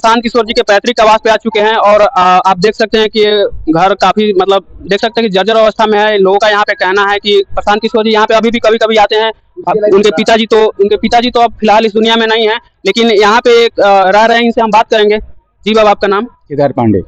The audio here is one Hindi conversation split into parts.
प्रशांत किशोर जी के पैतृक आवास पे आ चुके हैं और आप देख सकते हैं कि घर काफी मतलब देख सकते हैं कि जर्जर अवस्था में है। लोगों का यहाँ पे कहना है कि प्रशांत किशोर जी यहाँ पे अभी भी कभी कभी आते हैं। उनके पिताजी तो अब फिलहाल इस दुनिया में नहीं है, लेकिन यहाँ पे एक रह रहे हैं, इनसे हम बात करेंगे। जी बाबा, आपका नाम? केदार पांडे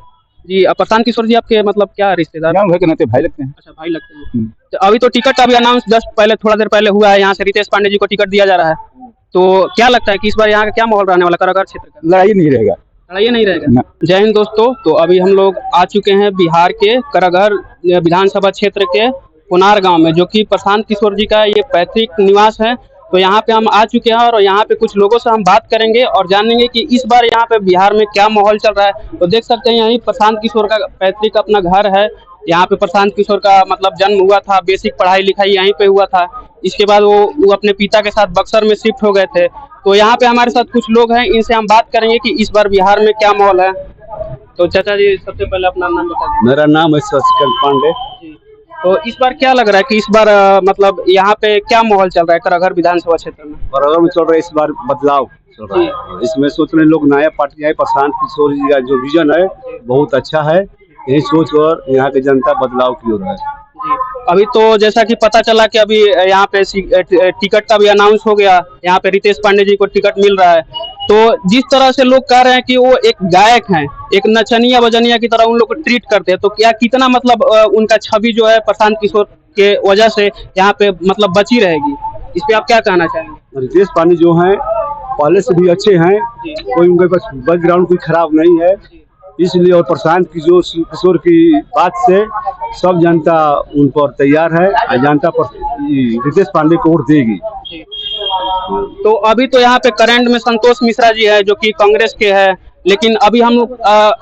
जी। प्रशांत किशोर जी आपके मतलब क्या रिश्तेदार? भाई के नाते भाई लगते हैं। अच्छा, भाई लगते हैं। तो अभी तो टिकट अभी अनाउंस जस्ट पहले थोड़ा देर पहले हुआ है, यहाँ से रितेश पांडे जी को टिकट दिया जा रहा है। तो क्या लगता है कि इस बार यहाँ का क्या माहौल रहने वाला कराघर क्षेत्र का? लड़ाई नहीं रहेगा। लड़ाई नहीं रहेगा। जय हिंद दोस्तों। तो अभी हम लोग आ चुके हैं बिहार के कराघर विधानसभा क्षेत्र के पुनार गांव में, जो कि प्रशांत किशोर जी का ये पैतृक निवास है। तो यहाँ पे हम आ चुके हैं और यहाँ पे कुछ लोगों से हम बात करेंगे और जानेंगे कि इस बार यहाँ पे बिहार में क्या माहौल चल रहा है। तो देख सकते हैं यहीं प्रशांत किशोर का पैतृक अपना घर है। यहाँ पे प्रशांत किशोर का मतलब जन्म हुआ था, बेसिक पढ़ाई लिखाई यहीं पे हुआ था। इसके बाद वो अपने पिता के साथ बक्सर में शिफ्ट हो गए थे। तो यहाँ पे हमारे साथ कुछ लोग हैं, इनसे हम बात करेंगे कि इस बार बिहार में क्या माहौल है। तो चाचा जी, सबसे पहले अपना नाम बता दीजिए। मेरा नाम है शशिकांत पांडे। तो इस बार क्या लग रहा है कि इस बार मतलब यहाँ पे क्या माहौल चल रहा है कराघर विधानसभा क्षेत्र में? कराघर में चल रहा है इस बार बदलाव चल रहा है। इसमें सोच रहे लोग नया पार्टी है। प्रशांत किशोर जी का जो विजन है बहुत अच्छा है। यही सोच कर यहाँ की जनता बदलाव की ओर है। अभी तो जैसा कि पता चला कि अभी यहाँ पे टिकट का भी अनाउंस हो गया, यहाँ पे रितेश पांडे जी को टिकट मिल रहा है। तो जिस तरह से लोग कह रहे हैं कि वो एक गायक हैं, एक नचनिया बजनिया की तरह उन लोग को ट्रीट करते हैं, तो क्या कितना मतलब उनका छवि जो है प्रशांत किशोर के वजह से यहाँ पे मतलब बची रहेगी? इस पे आप क्या कहना चाहेंगे? रितेश पांडे जो है पहले से भी अच्छे हैं, कोई उनके पास बैकग्राउंड कोई खराब नहीं है, इसलिए। और प्रशांत किशोर की बात से सब जनता उन पर तैयार है। जनता पर रितेश पांडे को वोट देगी। तो अभी तो यहाँ पे करंट में संतोष मिश्रा जी है, जो कि कांग्रेस के हैं। लेकिन अभी हम लोग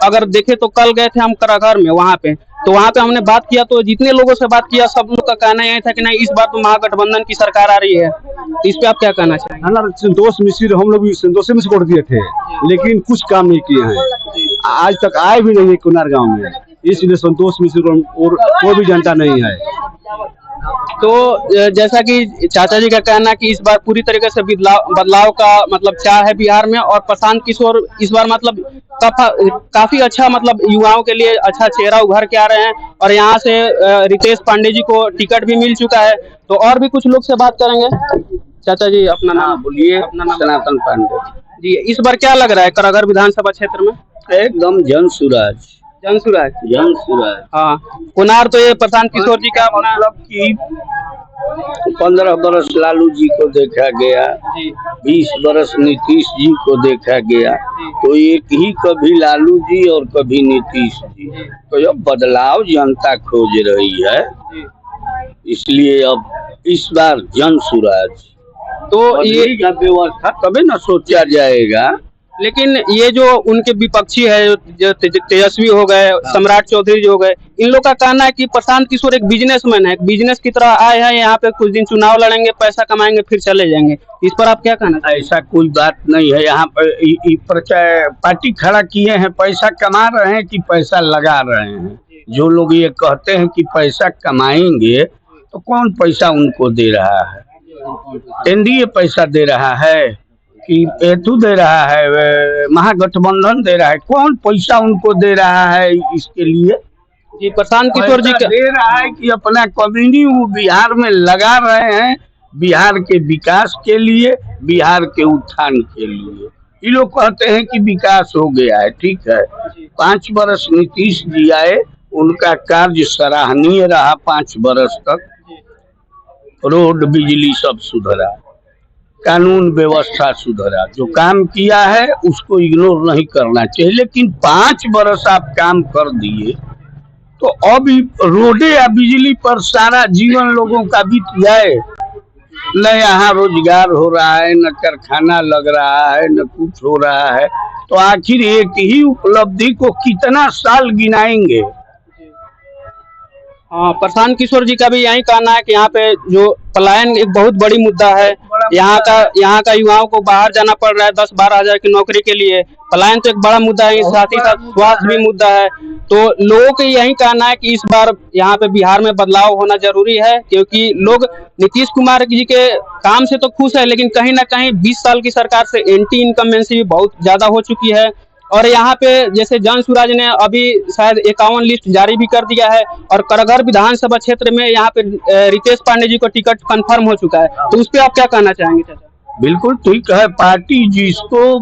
अगर देखें तो कल गए थे हम कराघर में, वहाँ पे हमने बात किया, तो जितने लोगों से बात किया सब लोग का कहना यही था कि नहीं, इस बार तो महागठबंधन की सरकार आ रही है। तो इस पे आप क्या कहना चाहेंगे? संतोष मिश्र, हम लोग भी संतोष मिश्र को वोट दिए थे, लेकिन कुछ काम नहीं किए हैं। आज तक आए भी नहीं है कुनार गांव में, इसलिए संतोष मिश्र और कोई भी जनता नहीं है। तो जैसा कि चाचा जी का कहना कि इस बार पूरी तरीके से बदलाव का मतलब चाह है बिहार में, और प्रशांत किशोर इस बार मतलब काफी अच्छा मतलब युवाओं के लिए अच्छा चेहरा उभर के आ रहे हैं। और यहाँ से रितेश पांडे जी को टिकट भी मिल चुका है। तो और भी कुछ लोग से बात करेंगे। चाचा जी, अपना नाम बोलिए। अपना नाम? सनातन पांडे जी। इस बार क्या लग रहा है कराघर विधानसभा क्षेत्र में? एकदम जनसुराज। हाँ, पुनार तो ये प्रशांत किशोर जी का मतलब कि 15 बरस लालू जी को देखा गया, 20 बरस नीतीश जी को देखा गया, तो एक ही कभी लालू जी और कभी नीतीश जी। तो ये बदलाव जनता खोज रही है, इसलिए अब इस बार जनसुराज। तो ये व्यवस्था तभी न सोचा जाएगा। लेकिन ये जो उनके विपक्षी है, जो तेजस्वी हो गए, सम्राट चौधरी जो हो गए, इन लोग का कहना है कि प्रशांत किशोर एक बिजनेसमैन है, बिजनेस की तरह आए हैं यहाँ पे, कुछ दिन चुनाव लड़ेंगे, पैसा कमाएंगे, फिर चले जाएंगे। इस पर आप क्या कहना? ऐसा कोई बात नहीं है। यहाँ पर पार्टी खड़ा किए हैं, पैसा कमा रहे हैं कि पैसा लगा रहे हैं। जो लोग ये कहते हैं कि पैसा कमाएंगे, तो कौन पैसा उनको दे रहा है? एनडीए पैसा दे रहा है कि एथू दे रहा है, महागठबंधन दे रहा है? कौन पैसा उनको दे रहा है इसके लिए? जी, प्रशांत किशोर जी दे रहा है कि अपना कम्युनिटी वो बिहार में लगा रहे हैं, बिहार के विकास के लिए, बिहार के उत्थान के लिए। ये लोग कहते हैं कि विकास हो गया है, ठीक है। 5 बरस नीतीश जी आए, उनका कार्य सराहनीय रहा। 5 बरस तक रोड बिजली सब सुधरा, कानून व्यवस्था सुधरा। जो काम किया है उसको इग्नोर नहीं करना चाहिए। लेकिन 5 बरस आप काम कर दिए, तो अब रोडे या बिजली पर सारा जीवन लोगों का बीत जाए, न यहाँ रोजगार हो रहा है, न कारखाना लग रहा है, न कुछ हो रहा है, तो आखिर एक ही उपलब्धि को कितना साल गिनाएंगे? हाँ, प्रशांत किशोर जी का भी यही कहना है कि यहाँ पे जो पलायन एक बहुत बड़ी मुद्दा है। यहाँ का युवाओं को बाहर जाना पड़ रहा है 10-12 हजार की नौकरी के लिए। पलायन तो एक बड़ा मुद्दा है, साथ ही साथ स्वास्थ्य भी मुद्दा है। तो लोगों का यही कहना है कि इस बार यहाँ पे बिहार में बदलाव होना जरूरी है, क्योंकि लोग नीतीश कुमार जी के काम से तो खुश है, लेकिन कहीं ना कहीं 20 साल की सरकार से एंटी इनकम्बेंसी भी बहुत ज्यादा हो चुकी है। और यहाँ पे जैसे जन सूराज ने अभी शायद 51 लिस्ट जारी भी कर दिया है और करगहर विधानसभा क्षेत्र में यहाँ पे रितेश पांडे जी को टिकट कंफर्म हो चुका है, तो उस पर आप क्या कहना चाहेंगे चाचा? बिल्कुल ठीक है। पार्टी जिसको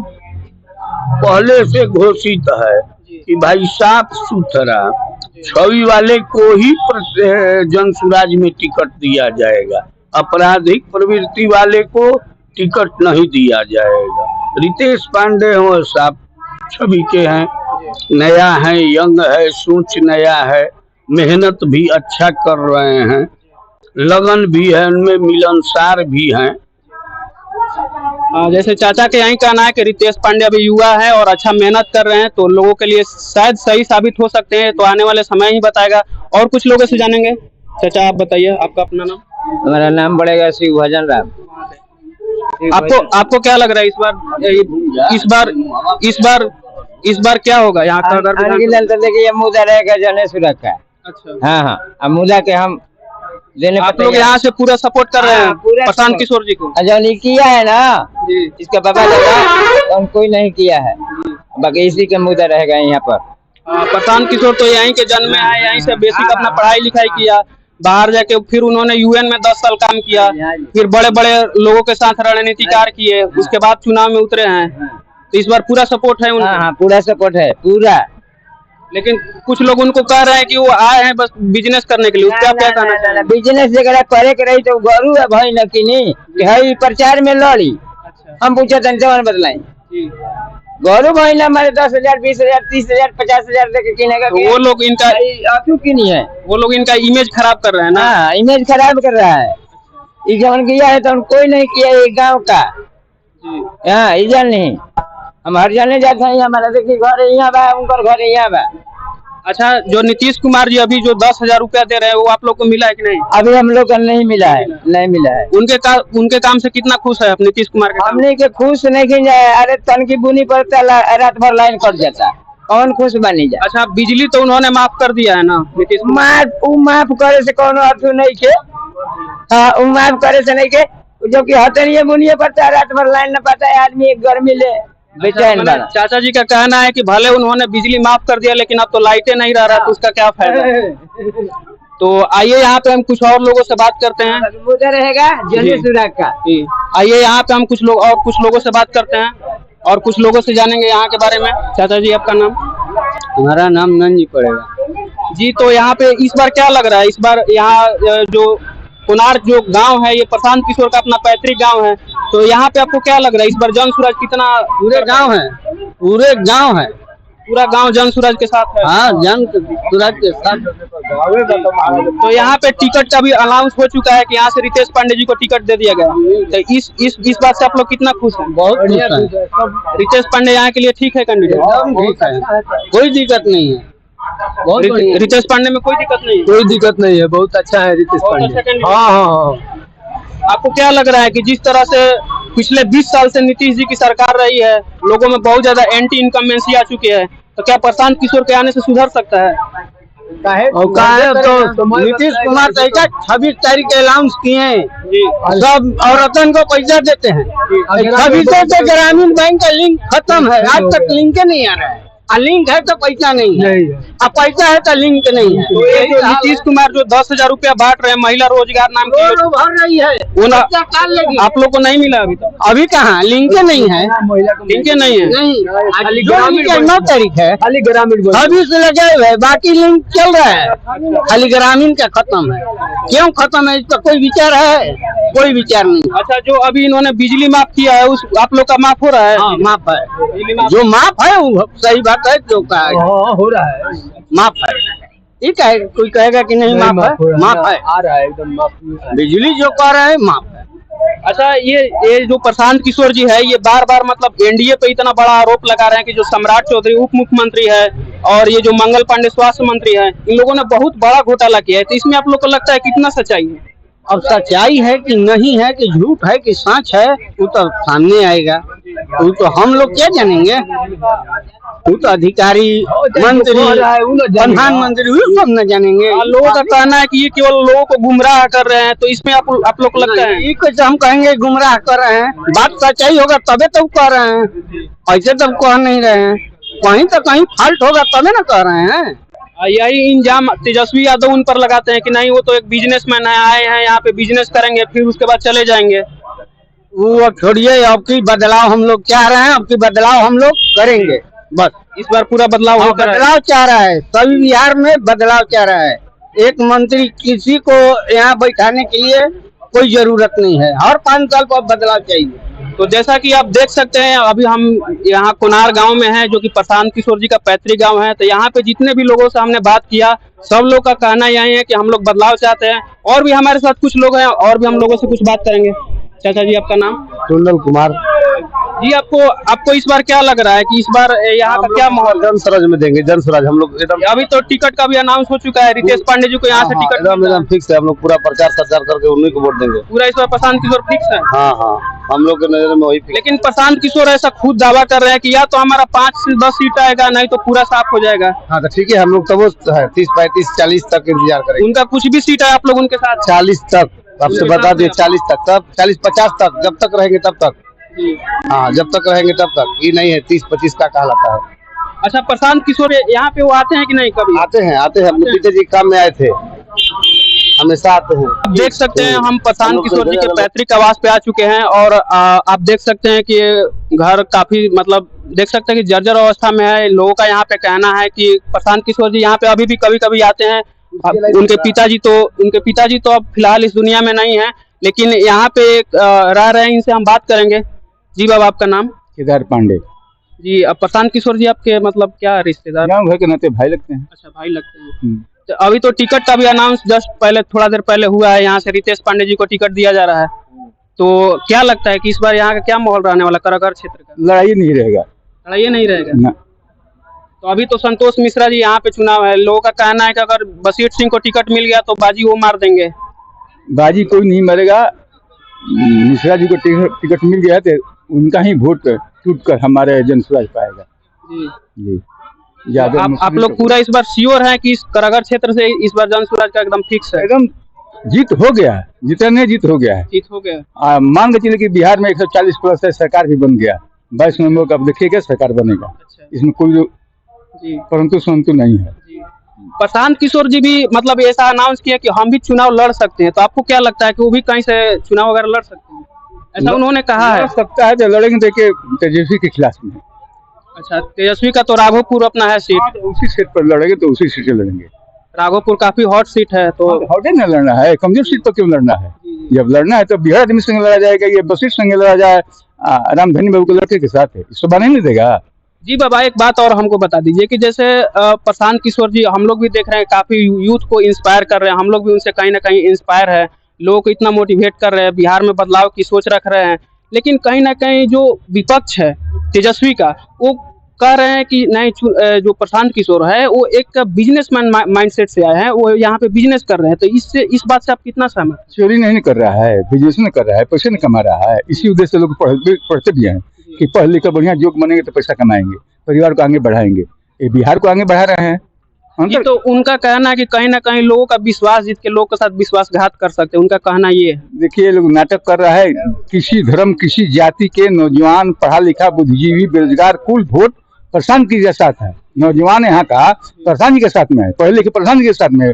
पहले से घोषित है कि भाई साफ सुथरा छवि वाले को ही जन सूराज में टिकट दिया जाएगा, आपराधिक प्रवृत्ति वाले को टिकट नहीं दिया जाएगा। रितेश पांडे हो साफ छवि के हैं, नया है, यंग है, सोच नया है, मेहनत भी अच्छा कर रहे हैं, लगन भी है उनमें, मिलनसार भी हैं। जैसे चाचा के यही कहना है कि रितेश पांडे अभी युवा है और अच्छा मेहनत कर रहे हैं, तो लोगों के लिए शायद सही साबित हो सकते हैं, तो आने वाले समय ही बताएगा। और कुछ लोगों से जानेंगे। चाचा आप बताइए, आपका अपना नाम? हमारा नाम पड़ेगा शिव भजन राम। आपको क्या लग रहा है इस बार क्या होगा यहाँ का? देखिए ये मुद्दा रहेगा जनेश सूरज का। अच्छा, हाँ हाँ, अब मुद्दा के हम देने आप लोग यहाँ से पूरा सपोर्ट कर रहे हैं प्रशांत किशोर जी को? जो नहीं किया है ना जी, इसका पता लगा तो हम कोई नहीं किया है, बाकी इसी का मुद्दा रहेगा यहाँ पर। प्रशांत किशोर तो यहीं के जन्मे है, यहीं से बेसिक अपना पढ़ाई लिखाई किया, बाहर जाके फिर उन्होंने यूएन में 10 साल काम किया, फिर बड़े बड़े लोगों के साथ रणनीतिकार किए, उसके बाद चुनाव में उतरे हैं, तो इस बार पूरा सपोर्ट है उनका? हाँ, पूरा सपोर्ट है पूरा। लेकिन कुछ लोग उनको कह रहे हैं कि वो आए हैं बस बिजनेस करने के लिए, उसका क्या कहना चाहिए? बिजनेस जगह करे के रही तो गरू है भाई न कि प्रचार में लड़ी। हम पूछे तन बदलाई गौरव भाई ना हमारे 10,000 20,000 30,000 50,000 देके किनेगा, तो वो लोग इनका की नहीं है, वो लोग इनका इमेज खराब कर रहे हैं ना। हाँ, इमेज खराब कर रहा है। इजन किया है तो कोई नहीं किया ये गांव का। हाँ, इजन नहीं, हम हर जाने जाते हैं, हमारा देखिए घर यहाँ बा, उनका घर यहाँ बा। अच्छा, जो नीतीश कुमार जी अभी जो 10,000 रुपया दे रहे हैं वो आप लोग को मिला है कि नहीं? अभी हम लोग को नहीं मिला है, नहीं मिला है। उनके काम से कितना खुश है आप नीतीश कुमार के? हमने के खुश नहीं जाए, अरे तन की बुनी पड़ता रात भर लाइन कट जाता, कौन खुश बनी जाए? अच्छा, बिजली तो उन्होंने माफ कर दिया है ना नीतीश कुमार? माफ करे से कौन अर्थ नहीं के। हाँ, माफ करे से नहीं के, जो की हथनिये बुनिये पड़ता है, रात भर लाइन न पाता है, आदमी गर्मी ले बेचैन। चाचा जी का कहना है कि भले उन्होंने बिजली माफ कर दिया लेकिन अब तो लाइटें नहीं रह रहा, तो उसका क्या फायदा? तो आइए यहाँ पे हम कुछ और लोगों से बात करते हैं। मुद्दा रहेगा जनेश सूरज का। आइए यहाँ पे हम कुछ लोगों से बात करते हैं और कुछ लोगों से जानेंगे यहाँ के बारे में। चाचा जी आपका नाम? हमारा नाम नंजी पड़ेगा जी। तो यहाँ पे इस बार क्या लग रहा है, इस बार यहाँ जो कोनार जो गांव है ये प्रशांत किशोर का अपना पैतृक गांव है, तो यहाँ पे आपको क्या लग रहा है इस बार जन सूरज कितना? पूरे गांव है, पूरा गांव जन सूरज के साथ है। हाँ, जन सूरज के साथ। तो यहाँ पे टिकट का भी अनाउंस हो चुका है कि यहाँ से रितेश पांडे जी को टिकट दे दिया गया, तो इस बात से आप लोग कितना खुश हैं? बहुत खुश हैं। रितेश पांडे यहाँ के लिए ठीक है कैंडिडेट? ठीक है, कोई दिक्कत नहीं है। रितेश पांडे में कोई दिक्कत नहीं है? कोई दिक्कत नहीं है, बहुत अच्छा है रितेश पांडे। हाँ। आपको क्या लग रहा है कि जिस तरह से पिछले 20 साल से नीतीश जी की सरकार रही है, लोगों में बहुत ज्यादा एंटी इनकम्बेंसी आ चुकी है, तो क्या प्रशांत किशोर के आने से सुधर सकता है? तो नीतीश कुमार 26 तारीख के अनाउंस किए हैं, सब औरतन को पैसा देते हैं। 26 से ग्रामीण बैंक का लिंक खत्म है, आज तक लिंक नहीं आ रहा है। लिंक है तो पैसा नहीं है, अब पैसा है तो लिंक नहीं है। तो ये जो नीतीश कुमार जो 10,000 रुपया बांट रहे हैं महिला रोजगार नाम की, भर रही है, वो आप लोग को नहीं मिला अभी तक? अभी कहाँ लिंक नहीं है, लिंक नहीं है। नहीं, 9 तारीख है, खाली ग्रामीण अभी से लगे हुए, बाकी लिंक चल रहा है, खाली ग्रामीण का खत्म है। क्यों खत्म है, इसका कोई विचार है? कोई विचार नहीं। अच्छा, जो अभी इन्होंने बिजली माफ किया है उस आप लोग का माफ हो रहा है? हाँ, माफ है, जो माफ है वो सही बात है, जो का हो रहा है माफ है। ठीक है, कोई कहेगा कि नहीं माफ है? माफ है, आ रहा है एकदम माफ। बिजली जो कह रहा है माफ है। अच्छा, ये जो प्रशांत किशोर जी है, ये बार बार मतलब एनडीए पे इतना बड़ा आरोप लगा रहे हैं कि जो सम्राट चौधरी उप मुख्यमंत्री है और ये जो मंगल पांडे स्वास्थ्य मंत्री है, इन लोगों ने बहुत बड़ा घोटाला किया है, तो इसमें आप लोग को लगता है कितना सच्चाई है? अब सच्चाई है कि नहीं है, कि झूठ है कि सच है, वो तो सामने आएगा। वो तो हम लोग क्या जानेंगे, वो तो अधिकारी मंत्री प्रधानमंत्री वो सब न जानेंगे। लोगों का कहना है कि ये केवल लोगों को गुमराह कर रहे हैं, तो इसमें आप लोग को लगता है? ये कुछ हम कहेंगे गुमराह कर रहे हैं, बात सच्चाई होगा तबे तो कह रहे हैं, ऐसे तो कह नहीं रहे हैं। कहीं तो कहीं फॉल्ट होगा तभी ना कह रहे हैं। यही इंजाम तेजस्वी यादव उन पर लगाते हैं कि नहीं वो तो एक बिजनेसमैन है, आए हैं यहाँ पे बिजनेस करेंगे फिर उसके बाद चले जाएंगे। वो अब छोड़िए, अब की बदलाव हम लोग चाह रहे हैं, अब की बदलाव हम लोग करेंगे बस। इस बार पूरा बदलाव और होकर बदलाव चाह रहा है, सभी बिहार में बदलाव चाह रहा है। एक मंत्री किसी को यहाँ बैठाने के लिए कोई जरूरत नहीं है, हर 5 साल पर बदलाव चाहिए। तो जैसा कि आप देख सकते हैं अभी हम यहाँ कोनार गांव में हैं जो कि प्रशांत किशोर जी का पैतृक गांव है। तो यहाँ पे जितने भी लोगों से हमने बात किया सब लोग का कहना यही है कि हम लोग बदलाव चाहते हैं। और भी हमारे साथ कुछ लोग हैं और भी हम लोगों से कुछ बात करेंगे। चाचा जी आपका नाम? टुंडल कुमार जी, आपको इस बार क्या लग रहा है कि इस बार यहाँ का क्या माहौल? जन स्वराज में देंगे, जन स्वराज हम लोग एकदम। अभी तो टिकट का भी अनाउंस हो चुका है, रितेश पांडे जी को यहाँ से टिकट एकदम फिक्स है, हम लोग पूरा प्रचार प्रचार करके उन्हीं को वोट देंगे। पूरा इस बार प्रशांत किशोर फिक्स है। हाँ हाँ, हम लोग के नजर में वही। लेकिन प्रशांत किशोर ऐसा खुद दावा कर रहे हैं कि या तो हमारा 5 से 10 सीट आएगा नहीं तो पूरा साफ हो जाएगा। हाँ तो ठीक है, हम लोग तो वो है 30, 35, 40 तक इंतजार करेंगे। उनका कुछ भी सीट है आप लोग उनके साथ? 40 तक, आपसे बता दिए 40 तक, तब 40-50 तक, जब तक रहेंगे तब तक। हाँ, जब तक रहेंगे तब तक, ये नहीं है 30-25 का कहलाता है। अच्छा, प्रशांत किशोर यहाँ पे वो आते हैं कि नहीं कभी? आते हैं अपने पिताजी काम में आए थे, हमेशा आते हैं। आप देख सकते हैं हम प्रशांत किशोर जी के पैतृक आवास पे आ चुके हैं और आप देख सकते हैं कि ये घर काफी मतलब देख सकते हैं कि जर्जर अवस्था में है। लोगों का यहाँ पे कहना है कि प्रशांत किशोर जी यहाँ पे अभी भी कभी कभी आते हैं। उनके पिताजी तो अब फिलहाल इस दुनिया में नहीं है, लेकिन यहाँ पे रह रहे हैं। इनसे हम बात करेंगे। जी बाबा, आपका नाम? केदार पांडे जी। अब प्रशांत किशोर जी आपके मतलब क्या रिश्तेदार? घर के नाते भाई लगते हैं। अच्छा, भाई लगते हैं। तो अभी तो टिकट का भी अनाउंस जस्ट पहले थोड़ा देर पहले हुआ है, यहाँ से रितेश पांडे जी को टिकट दिया जा रहा है। तो क्या लगता है कि इस बार यहाँ का क्या माहौल रहने वाला करागढ़ क्षेत्र का? लड़ाई नहीं रहेगा। लड़ाई नहीं रहेगा ना। तो अभी तो संतोष मिश्रा जी यहाँ पे चुनाव है, लोगों का कहना है कि अगर बसीर सिंह को टिकट मिल गया तो बाजी वो मार देंगे। बाजी कोई नहीं मरेगा। मिश्रा जी को टिकट मिल गया तो उनका ही वोट टूट कर हमारे जन स्वराज पाएगा। जी। तो आप लोग पूरा इस बार श्योर हैं कि इस करागढ़ क्षेत्र से इस बार जन स्वराज का एकदम फिक्स है? एकदम जीत हो गया है, जितने जीत हो गया है। जीत हो गया। मान के चलिए कि बिहार में 140 प्लस है, सरकार भी बन गया। 22 नवंबर को अब देखिएगा सरकार बनेगा। अच्छा। इसमें कोई परंतु संतु नहीं है। प्रशांत किशोर जी भी मतलब ऐसा अनाउंस किया कि हम भी चुनाव लड़ सकते हैं। तो आपको क्या लगता है कि वो भी कहीं से चुनाव वगैरह लड़ सकते हैं? ऐसा उन्होंने कहा है। सकता है तो लड़ेंगे, देखिए तेजस्वी के खिलाफ में। अच्छा, तेजस्वी का तो राघोपुर अपना है सीट, उसी सीट पर लड़ेंगे तो उसी सीट से लड़ेंगे। राघोपुर काफी हॉट सीट है। तो हॉटे न लड़ना है, कमजोर सीट पर क्यों लड़ना है? जब लड़ना है तो बिहार आदमी संग लड़ा जाएगा, ये बसीर संग लड़ा जाए रामधनी बाबू के लड़के के साथ है, इसको बना नहीं देगा। जी बाबा, एक बात और हमको बता दीजिए कि जैसे प्रशांत किशोर जी हम लोग भी देख रहे हैं काफी यूथ को इंस्पायर कर रहे हैं, हम लोग भी उनसे कहीं ना कहीं इंस्पायर है, लोगों को इतना मोटिवेट कर रहे हैं, बिहार में बदलाव की सोच रख रहे हैं। लेकिन कहीं ना कहीं जो विपक्ष है तेजस्वी का, वो कह रहे हैं कि नहीं, जो प्रशांत किशोर है वो एक बिजनेसमैन माइंडसेट से आए हैं, वो यहाँ पे बिजनेस कर रहे हैं। तो इस बात से आप कितना सहमत? चोरी नहीं कर रहा है, बिजनेस नहीं कर रहा है, पैसे नहीं कमा रहा है। इसी उद्देश्य से लोग पढ़ते भी हैं कि पढ़ लिख कर बढ़िया जोग बनेंगे तो पैसा कमाएंगे, परिवार को आगे बढ़ाएंगे। ये बिहार को आगे बढ़ा रहे हैं। तो उनका कहना है कि कहीं ना कहीं लोगों का विश्वास जीत के लोगों के साथ विश्वासघात कर सकते हैं, उनका कहना ये है। देखिए, लोग नाटक कर रहा है। किसी धर्म किसी जाति के नौजवान, पढ़ा लिखा, बुद्धिजीवी, बेरोजगार, कुल वोट प्रशांत जी के साथ है। नौजवान यहाँ का प्रशांत जी के साथ में है, पढ़े लिखे प्रशांत जी के साथ में है,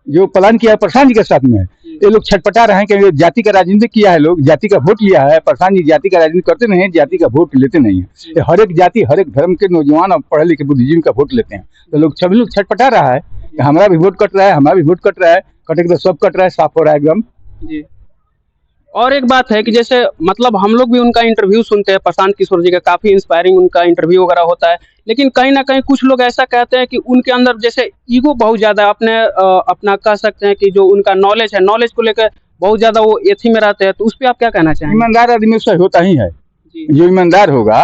जो प्लान किया है प्रशांत जी के साथ में है। ये लोग छटपटा रहे हैं कि जाति का राजनीति किया है, लोग जाति का वोट लिया है। प्रशांत जी जाति का राजनीति करते नहीं है, जाति का वोट लेते नहीं है। हर एक जाति, हर एक धर्म के नौजवान और पढ़े लिखे बुद्धिजीवी का वोट लेते हैं। तो लोग सभी लोग छटपटा रहा है कि हमारा भी वोट कट रहा है, हमारा भी वोट कट रहा है, कटेगा तो सब कट रहा है, साफ हो रहा है एकदम। जी। और एक बात है कि जैसे मतलब हम लोग भी उनका इंटरव्यू सुनते हैं, प्रशांत किशोर जी का काफी इंस्पायरिंग उनका इंटरव्यू वगैरह होता है। लेकिन कहीं ना कहीं कुछ लोग ऐसा कहते हैं कि उनके अंदर जैसे ईगो बहुत ज्यादा अपना कह सकते हैं कि जो उनका नॉलेज है, नॉलेज को लेकर बहुत ज्यादा वो एथी में रहते हैं। तो उस पर आप क्या कहना चाहेंगे? ईमानदार आदमी उससे होता ही है। जो ईमानदार होगा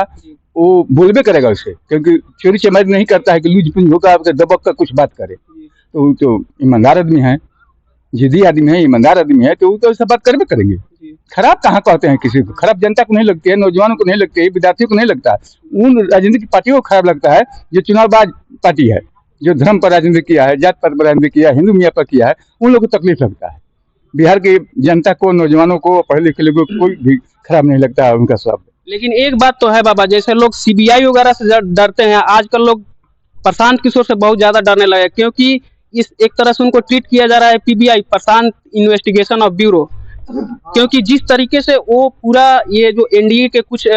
वो बोलबे करेगा उसे, क्योंकि चोरी चमारी नहीं करता है कि लूज पुंज होकर आपके दबक कर कुछ बात करे। तो वो तो ईमानदार आदमी है, जिद्दी आदमी है, ईमानदार आदमी है, तो वो तो ऐसा बात करबे करेंगे। खराब कहाँ कहते हैं किसी को? खराब जनता को नहीं लगती है, नौजवानों को नहीं लगती है, विद्यार्थियों को नहीं लगता। उन राजनीतिक पार्टियों को खराब लगता है जो चुनावबाज पार्टी है, जो धर्म पर राजनीति किया है, जात पर राजनीति किया है, हिंदू मियाँ पर किया है, उन लोगों को तकलीफ लगता है। बिहार की जनता को, नौजवानों को, पढ़े लिखे लोगों को कोई भी खराब नहीं लगता है उनका शब्द। लेकिन एक बात तो है बाबा, जैसे लोग सीबीआई वगैरह से डरते हैं, आजकल लोग प्रशांत किशोर से बहुत ज्यादा डरने लगे, क्योंकि इस एक तरह से उनको ट्रीट किया जा रहा है PBI, Prashant investigation of bureau, क्योंकि जिस तरीके से वो पूरा ये जो एनडीए के कुछ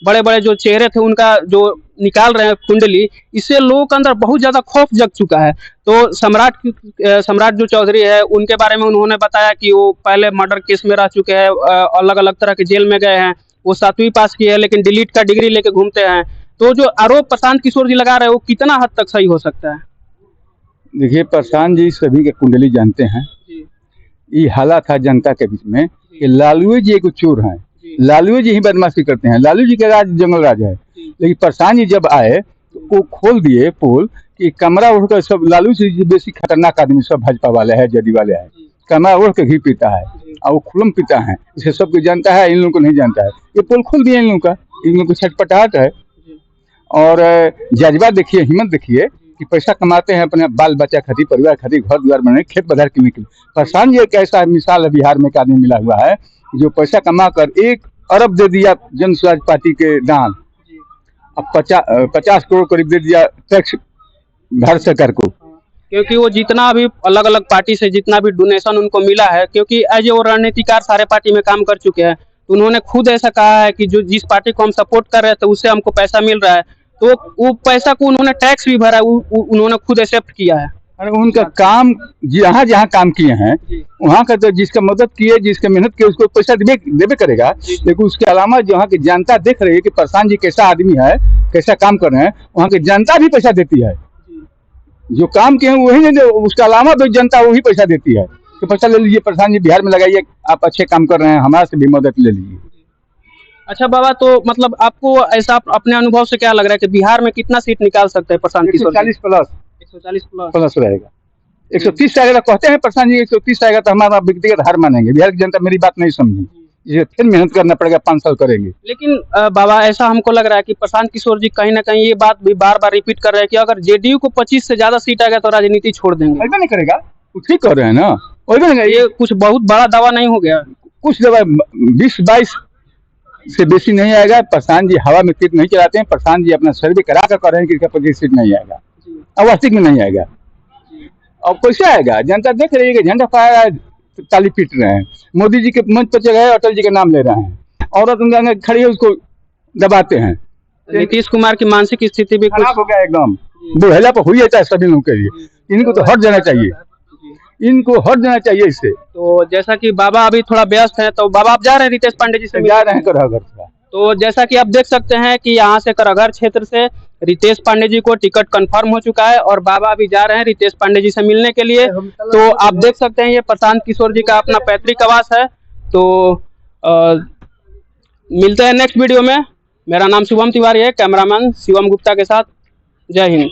बड़े बड़े जो चेहरे थे उनका जो निकाल रहे हैं कुंडली, इससे लोगों के अंदर बहुत ज्यादा खौफ जग चुका है। तो सम्राट जो चौधरी है उनके बारे में उन्होंने बताया कि वो पहले मर्डर केस में रह चुके हैं, अलग अलग तरह के जेल में गए हैं, वो 7वीं पास किए हैं लेकिन डिलीट का डिग्री लेके घूमते हैं। तो जो आरोप प्रशांत किशोर जी लगा रहे हैं वो कितना हद तक सही हो सकता है? देखिए, प्रशांत जी सभी के कुंडली जानते हैं। ये हालात था जनता के बीच में कि लालू जी एक चोर हैं, लालू जी ही बदमाशी करते हैं, लालू जी के राज जंगल राज है। लेकिन प्रशांत जी जब आए तो वो खोल दिए पोल कि कमरा उड़कर सब, लालू जी बेसी खतरनाक आदमी सब भाजपा वाले हैं, जदयू वाले हैं, कमरा उड़ के घी पीता है और वो खुलम पीता है, इसे सबको जानता है, इन लोगों को नहीं जानता है। ये पोल खोल दिया इन लोगों का, इन लोगों को छटपटाहट है। और जज्बा देखिए, हिम्मत देखिए कि पैसा कमाते हैं अपने बाल बच्चा खातिर, परिवार खातिर, घर द्वार बनाने, खेत बधार के निकले। प्रशांत जी एक ऐसा मिसाल है बिहार में एक आदमी मिला हुआ है जो पैसा कमा कर 1 अरब दे दिया जन स्वराज पार्टी के दान, अब 50 करोड़ करीब दे दिया टैक्स भारत सरकार को, क्योंकि वो जितना भी अलग अलग पार्टी से जितना भी डोनेशन उनको मिला है, क्योंकि एज ए वो रणनीतिकार सारे पार्टी में काम कर चुके हैं, तो उन्होंने खुद ऐसा कहा है कि जो जिस पार्टी को हम सपोर्ट कर रहे थे उससे हमको पैसा मिल रहा है, तो वो पैसा को उन्होंने टैक्स भी भरा, उन्होंने खुद एक्सेप्ट किया है। अरे उनका काम जहाँ जहाँ काम किए हैं वहाँ का तो जिसका मदद किए, जिसका मेहनत किए, उसको पैसा देवे करेगा। लेकिन उसके अलावा जहाँ की जनता देख रही है कि प्रशांत जी कैसा आदमी है, कैसा काम कर रहे हैं, वहाँ की जनता भी पैसा देती है। जो काम किए हैं वही नहीं, उसके अलावा तो जनता वही पैसा देती है कि पैसा ले लीजिए, प्रशांत जी बिहार में लगाइए, आप अच्छे काम कर रहे हैं, हमारे से भी मदद ले लीजिए। अच्छा बाबा, तो मतलब आपको ऐसा अपने अनुभव से क्या लग रहा है कि बिहार में कितना सीट निकाल सकते हैं प्रशांत किशोर? 140 प्लस 140 प्लस रहेगा। 130 आएगा कहते हैं प्रशांत जी, 130 आएगा तो हमारा व्यक्तिगत हार मानेंगे। बिहार की जनता मेरी बात नहीं समझी, ये फिर मेहनत करना पड़ेगा, 5 साल करेंगे। लेकिन बाबा ऐसा हमको लग रहा है कि प्रशांत किशोर जी कहीं ना कहीं ये बात भी बार बार रिपीट कर रहे हैं कि अगर जेडीयू को 25 से ज्यादा सीट आएगा तो राजनीति छोड़ देंगे। ऐसा नहीं करेगा, कुछ ठीक कर रहे हैं ना, ये कुछ बहुत बड़ा दावा नहीं हो गया? कुछ दवा 20-22 से बेसी नहीं आएगा। प्रशांत जी हवा में तीर नहीं चलाते हैं, प्रशांत जी अपना सर्वे करा कर कह रहे हैं कि इसका 25 सीट नहीं आएगा, अब वास्तविक में नहीं आएगा। अब कैसे आएगा? जनता देख रही है कि झंडा फहरा ताली पीट रहे हैं, मोदी जी के मंच पर चले, अटल जी का नाम ले रहे हैं, औरत खड़ी है उसको दबाते हैं। नीतीश कुमार की मानसिक स्थिति भी खराब हो गया एकदम, बुढ़ेला पर हुई है सभी लोगों के लिए। इनको तो हट जाना चाहिए, इनको हट जाना चाहिए इससे। तो जैसा कि बाबा अभी थोड़ा व्यस्त हैं, तो बाबा आप जा रहे हैं रितेश पांडे जी से? जा रहे हैं करहगर से। तो जैसा कि आप देख सकते हैं कि यहाँ से करहगर क्षेत्र से रितेश पांडे जी को टिकट कंफर्म हो चुका है और बाबा अभी जा रहे हैं रितेश पांडे जी से मिलने के लिए। तो आप देख सकते हैं ये प्रशांत किशोर जी का अपना पैतृक आवास है। तो मिलते हैं नेक्स्ट वीडियो में। मेरा नाम शुभम तिवारी है, कैमरामैन शिवम गुप्ता के साथ। जय हिंद।